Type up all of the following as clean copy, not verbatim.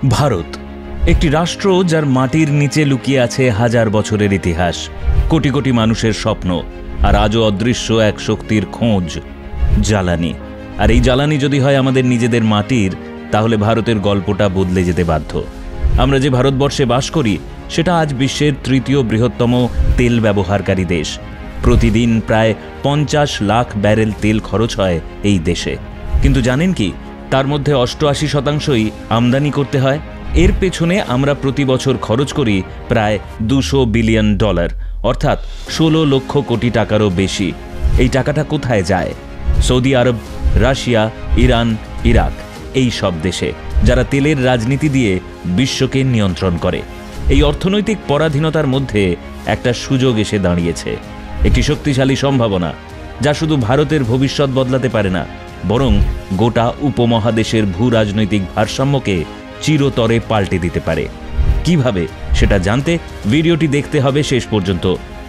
ভারত একটি রাষ্ট্র যার মাটির নিচে লুকিয়ে আছে হাজার বছরের ইতিহাস, কোটি কোটি মানুষের স্বপ্ন আর আজও অদৃশ্য এক শক্তির খোঁজ, জ্বালানি। আর এই জ্বালানি যদি হয় আমাদের নিজেদের মাটির, তাহলে ভারতের গল্পটা বদলে যেতে বাধ্য। আমরা যে ভারতবর্ষে বাস করি সেটা আজ বিশ্বের তৃতীয় বৃহত্তম তেল ব্যবহারকারী দেশ। প্রতিদিন প্রায় 50 লাখ ব্যারেল তেল খরচ হয় এই দেশে। কিন্তু জানেন কি, তার মধ্যে 88% আমদানি করতে হয়। এর পেছনে আমরা প্রতি বছর খরচ করি প্রায় $200 বিলিয়ন, অর্থাৎ 16 লক্ষ কোটি টাকারও বেশি। এই টাকাটা কোথায় যায়? সৌদি আরব, রাশিয়া, ইরান, ইরাক, এই সব দেশে, যারা তেলের রাজনীতি দিয়ে বিশ্বকে নিয়ন্ত্রণ করে। এই অর্থনৈতিক পরাধীনতার মধ্যে একটা সুযোগ এসে দাঁড়িয়েছে, একটি শক্তিশালী সম্ভাবনা, যা শুধু ভারতের ভবিষ্যৎ বদলাতে পারে না, বরং গোটা উপমহাদেশের ভূ রাজনৈতিক ভারসাম্যকে চিরতরে পাল্টে দিতে পারে। কিভাবে সেটা জানতে ভিডিওটি দেখতে হবে শেষ পর্যন্ত।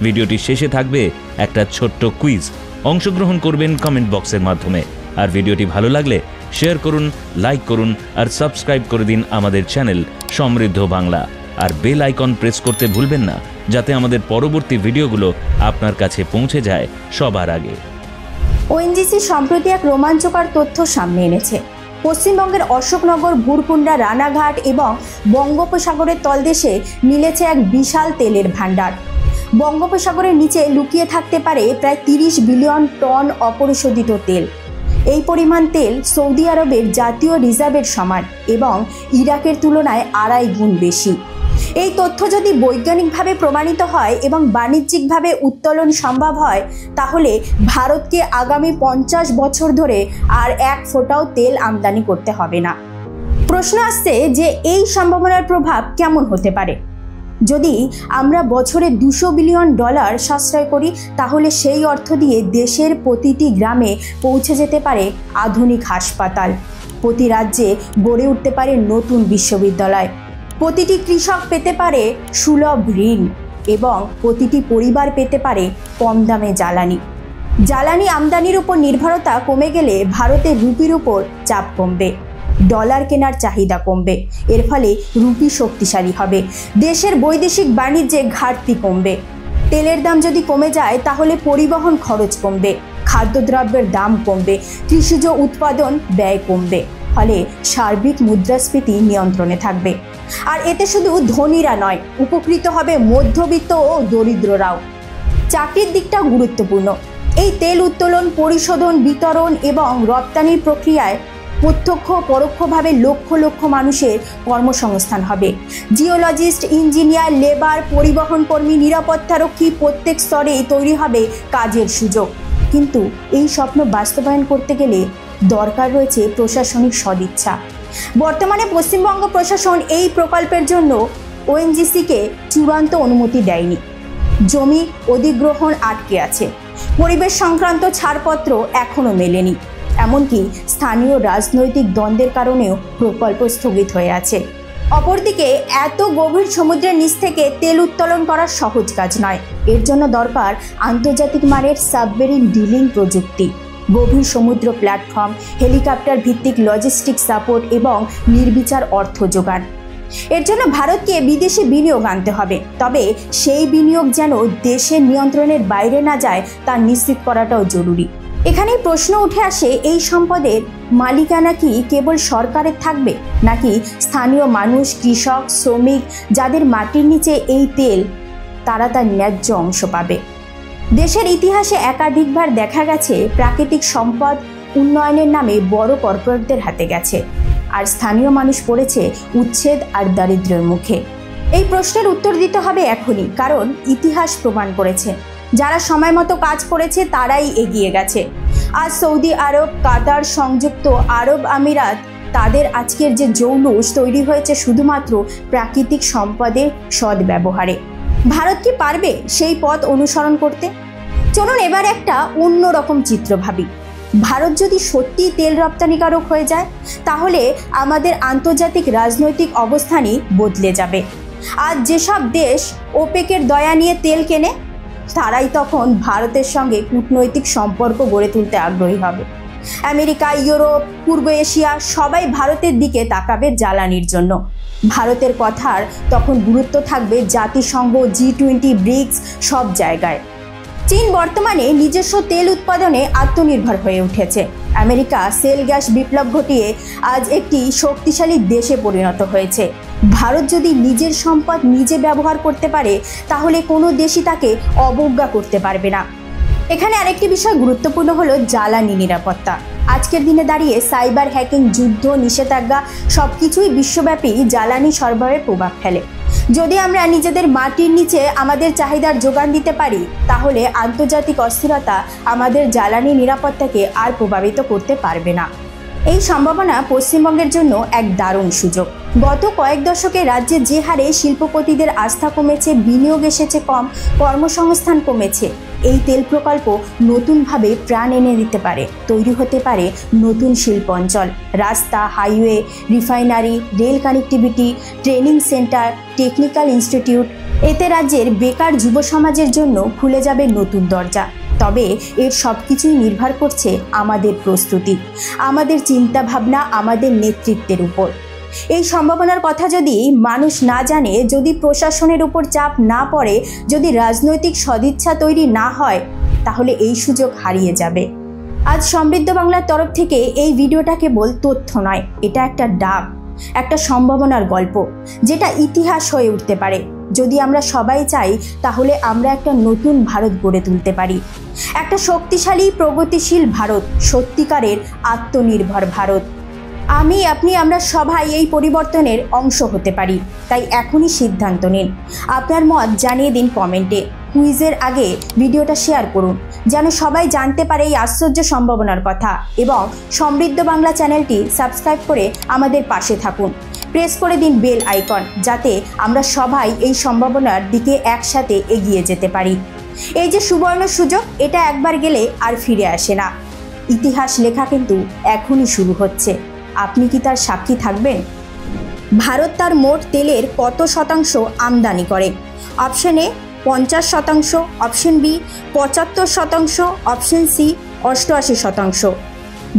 ভিডিওটির শেষে থাকবে একটা ছোট্ট কুইজ। অংশগ্রহণ করবেন কমেন্ট বক্সের মাধ্যমে। আর ভিডিওটি ভালো লাগলে শেয়ার করুন, লাইক করুন আর সাবস্ক্রাইব করে দিন আমাদের চ্যানেল সমৃদ্ধ বাংলা। আর বেল আইকন প্রেস করতে ভুলবেন না, যাতে আমাদের পরবর্তী ভিডিওগুলো আপনার কাছে পৌঁছে যায় সবার আগে। ওএনজিসি সম্প্রতি এক রোমাঞ্চকর তথ্য সামনে এনেছে। পশ্চিমবঙ্গের অশোকনগর, ভুরকুন্ডা, রানাঘাট এবং বঙ্গোপসাগরের তলদেশে মিলেছে এক বিশাল তেলের ভাণ্ডার। বঙ্গোপসাগরের নিচে লুকিয়ে থাকতে পারে প্রায় 30 বিলিয়ন টন অপরিশোধিত তেল। এই পরিমাণ তেল সৌদি আরবের জাতীয় রিজার্ভের সমান এবং ইরাকের তুলনায় 2.5 গুণ বেশি। এই তথ্য যদি বৈজ্ঞানিকভাবে প্রমাণিত হয় এবং বাণিজ্যিকভাবে উত্তোলন সম্ভব হয়, তাহলে ভারতকে আগামী 50 বছর ধরে আর এক ফোঁটাও তেল আমদানি করতে হবে না। প্রশ্ন আসছে যে এই সম্ভাবনার প্রভাব কেমন হতে পারে। যদি আমরা বছরে $200 বিলিয়ন সাশ্রয় করি, তাহলে সেই অর্থ দিয়ে দেশের প্রতিটি গ্রামে পৌঁছে যেতে পারে আধুনিক হাসপাতাল, প্রতি রাজ্যে গড়ে উঠতে পারে নতুন বিশ্ববিদ্যালয়, প্রতিটি কৃষক পেতে পারে সুলভ ঋণ এবং প্রতিটি পরিবার পেতে পারে কম দামে জ্বালানি। জ্বালানি আমদানির উপর নির্ভরতা কমে গেলে ভারতের রুপির উপর চাপ কমবে, ডলার কেনার চাহিদা কমবে। এর ফলে রুপি শক্তিশালী হবে, দেশের বৈদেশিক বাণিজ্যে ঘাটতি কমবে। তেলের দাম যদি কমে যায়, তাহলে পরিবহন খরচ কমবে, খাদ্যদ্রব্যের দাম কমবে, কৃষিজ উৎপাদন ব্যয় কমবে। ফলে সার্বিক মুদ্রাস্ফীতি নিয়ন্ত্রণে থাকবে। আর এতে শুধু ধনীরা নয়, উপকৃত হবে মধ্যবিত্ত ও দরিদ্ররাও। চাকরির দিকটাও গুরুত্বপূর্ণ। এই তেল উত্তোলন, পরিশোধন, বিতরণ এবং রপ্তানির প্রক্রিয়ায় প্রত্যক্ষ পরোক্ষভাবে লক্ষ লক্ষ মানুষের কর্মসংস্থান হবে। জিওলজিস্ট, ইঞ্জিনিয়ার, লেবার, পরিবহন কর্মী, নিরাপত্তারক্ষী, প্রত্যেক স্তরেই তৈরি হবে কাজের সুযোগ। কিন্তু এই স্বপ্ন বাস্তবায়ন করতে গেলে দরকার রয়েছে প্রশাসনিক সদিচ্ছা। বর্তমানে পশ্চিমবঙ্গ প্রশাসন এই প্রকল্পের জন্য ওএনজিসিকে চূড়ান্ত অনুমতি দেয়নি। জমি অধিগ্রহণ আটকে আছে, পরিবেশ সংক্রান্ত ছাড়পত্র এখনও মেলেনি, এমনকি স্থানীয় রাজনৈতিক দ্বন্দ্বের কারণেও প্রকল্প স্থগিত হয়ে আছে। অপরদিকে এত গভীর সমুদ্রের নিচ থেকে তেল উত্তোলন করা সহজ কাজ নয়। এর জন্য দরকার আন্তর্জাতিক মানের সাবমেরিন ডিলিং প্রযুক্তি, গভীর সমুদ্র প্ল্যাটফর্ম, হেলিকপ্টার ভিত্তিক লজিস্টিক সাপোর্ট এবং নির্বিচার অর্থ যোগান। এর জন্য ভারতকে বিদেশি বিনিয়োগ আনতে হবে, তবে সেই বিনিয়োগ যেন দেশের নিয়ন্ত্রণের বাইরে না যায় তা নিশ্চিত করাটাও জরুরি। এখানেই প্রশ্ন উঠে আসে, এই সম্পদের মালিকানা কি কেবল সরকারের থাকবে, নাকি স্থানীয় মানুষ, কৃষক, শ্রমিক, যাদের মাটির নিচে এই তেল, তারা তার ন্যায্য অংশ পাবে? দেশের ইতিহাসে একাধিকবার দেখা গেছে প্রাকৃতিক সম্পদ উন্নয়নের নামে বড় কর্পোরেটদের হাতে গেছে, আর স্থানীয় মানুষ পড়েছে উচ্ছেদ আর দারিদ্র্যের মুখে। এই প্রশ্নের উত্তর দিতে হবে এখনই, কারণ ইতিহাস প্রমাণ করেছে যারা সময় মতো কাজ করেছে তারাই এগিয়ে গেছে। আজ সৌদি আরব, কাতার, সংযুক্ত আরব আমিরাত, তাদের আজকের যে জৌলুস তৈরি হয়েছে শুধুমাত্র প্রাকৃতিক সম্পদের সদ্ব্যবহারে। ভারত কি পারবে সেই পথ অনুসরণ করতে? চলুন এবার একটা অন্যরকম চিত্র ভাবি। ভারত যদি সত্যি তেল রপ্তানিকারক হয়ে যায়, তাহলে আমাদের আন্তর্জাতিক রাজনৈতিক অবস্থানই বদলে যাবে। আজ যেসব দেশ ওপেকের দয়া নিয়ে তেল কেনে, তারাই তখন ভারতের সঙ্গে কূটনৈতিক সম্পর্ক গড়ে তুলতে আগ্রহী হবে। আমেরিকা, ইউরোপ, পূর্ব এশিয়া সবাই ভারতের দিকে তাকাবে জ্বালানির জন্য। ভারতের কথার তখন গুরুত্ব থাকবে জাতিসংঘ, G20, ব্রিক্স সব জায়গায়। চীন বর্তমানে নিজস্ব তেল উৎপাদনে আত্মনির্ভর হয়ে উঠেছে। আমেরিকা সেল গ্যাস বিপ্লব ঘটিয়ে আজ একটি শক্তিশালী দেশে পরিণত হয়েছে। ভারত যদি নিজের সম্পদ নিজে ব্যবহার করতে পারে তাহলে কোনো দেশই তাকে অবজ্ঞা করতে পারবে না। এখানে আরেকটি বিষয় গুরুত্বপূর্ণ হলো জ্বালানি নিরাপত্তা। আজকের দিনে দাঁড়িয়ে সাইবার হ্যাকিং, যুদ্ধ, নিষেধাজ্ঞা সবকিছুই বিশ্বব্যাপী জ্বালানি সরবরাহে প্রভাব ফেলে। যদি আমরা নিজেদের মাটির নিচে আমাদের চাহিদার যোগান দিতে পারি তাহলে আন্তর্জাতিক অস্থিরতা আমাদের জ্বালানি নিরাপত্তাকে আর প্রভাবিত করতে পারবে না। এই সম্ভাবনা পশ্চিমবঙ্গের জন্য এক দারুণ সুযোগ। গত কয়েক দশকে রাজ্যে যে হারে শিল্পপতিদের আস্থা কমেছে, বিনিয়োগ এসেছে কম, কর্মসংস্থান কমেছে, এই তেল প্রকল্প নতুনভাবে প্রাণ এনে দিতে পারে। তৈরি হতে পারে নতুন শিল্প অঞ্চল, রাস্তা, highway, refinery, rail connectivity, training centre, technical institute. এতে রাজ্যের বেকার যুব সমাজের জন্য খুলে যাবে নতুন দরজা। তবে এর সব কিছুই নির্ভর করছে আমাদের প্রস্তুতি, আমাদের চিন্তাভাবনা, আমাদের নেতৃত্বের উপর। এই সম্ভাবনার কথা যদি মানুষ না জানে, যদি প্রশাসনের উপর চাপ না পড়ে, যদি রাজনৈতিক সদিচ্ছা তৈরি না হয়, তাহলে এই সুযোগ হারিয়ে যাবে। আজ সমৃদ্ধ বাংলার তরফ থেকে এই ভিডিওটা কেবল তথ্য নয়, এটা একটা ডাক, একটা সম্ভাবনার গল্প যেটা ইতিহাস হয়ে উঠতে পারে। যদি আমরা সবাই চাই তাহলে আমরা একটা নতুন ভারত গড়ে তুলতে পারি, একটা শক্তিশালী, প্রগতিশীল ভারত, সত্যিকারের আত্মনির্ভর ভারত। আপনি, আমরা সবাই এই পরিবর্তনের অংশ হতে পারি। তাই এখনই সিদ্ধান্ত নিন। আপনার মত জানিয়ে দিন কমেন্টে। কুইজের আগে ভিডিওটা শেয়ার করুন যেন সবাই জানতে পারে এই আশ্চর্য সম্ভাবনার কথা, এবং সমৃদ্ধ বাংলা চ্যানেলটি সাবস্ক্রাইব করে আমাদের পাশে থাকুন। প্রেস করে দিন বেল আইকন যাতে আমরা সবাই এই সম্ভাবনার দিকে একসাথে এগিয়ে যেতে পারি। এই যে সুবর্ণ সুযোগ, এটা একবার গেলে আর ফিরে আসে না। ইতিহাস লেখা কিন্তু এখনই শুরু হচ্ছে। আপনি কি তার সাক্ষী থাকবেন? ভারত তার মোট তেলের কত শতাংশ আমদানি করে? Option A 50%, option B 75%, option C 88%।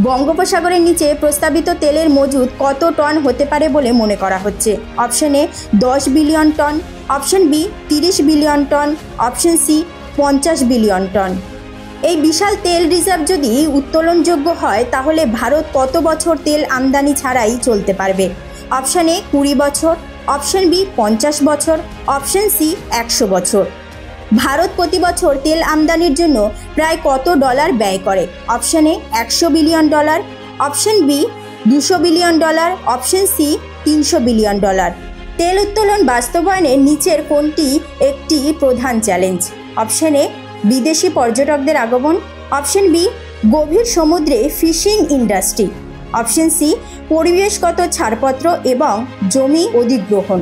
বঙ্গোপসাগরের নিচে প্রস্তাবিত তেলের মজুদ কত টন হতে পারে বলে মনে করা হচ্ছে? Option A 10 billion ton, option B 30 billion ton, option C 50 billion ton. এই বিশাল তেল রিজার্ভ যদি উত্তোলনযোগ্য হয় তাহলে ভারত কত বছর তেল আমদানি ছাড়াই চলতে পারবে? অপশন এ 20 বছর, অপশন বি 50 বছর, অপশন সি 100 বছর। ভারত প্রতি বছর তেল আমদানির জন্য প্রায় কত ডলার ব্যয় করে? Option A 100 billion dollar, option B 200 billion dollar, option C 300 billion dollar. তেল উত্তোলন বাস্তবায়নে নিচের কোনটি একটি প্রধান চ্যালেঞ্জ? অপশন এ বিদেশি পর্যটকদের আগমন, অপশন বি গভীর সমুদ্রে ফিশিং ইন্ডাস্ট্রি, অপশন সি পরিবেশগত ছাড়পত্র এবং জমি অধিগ্রহণ।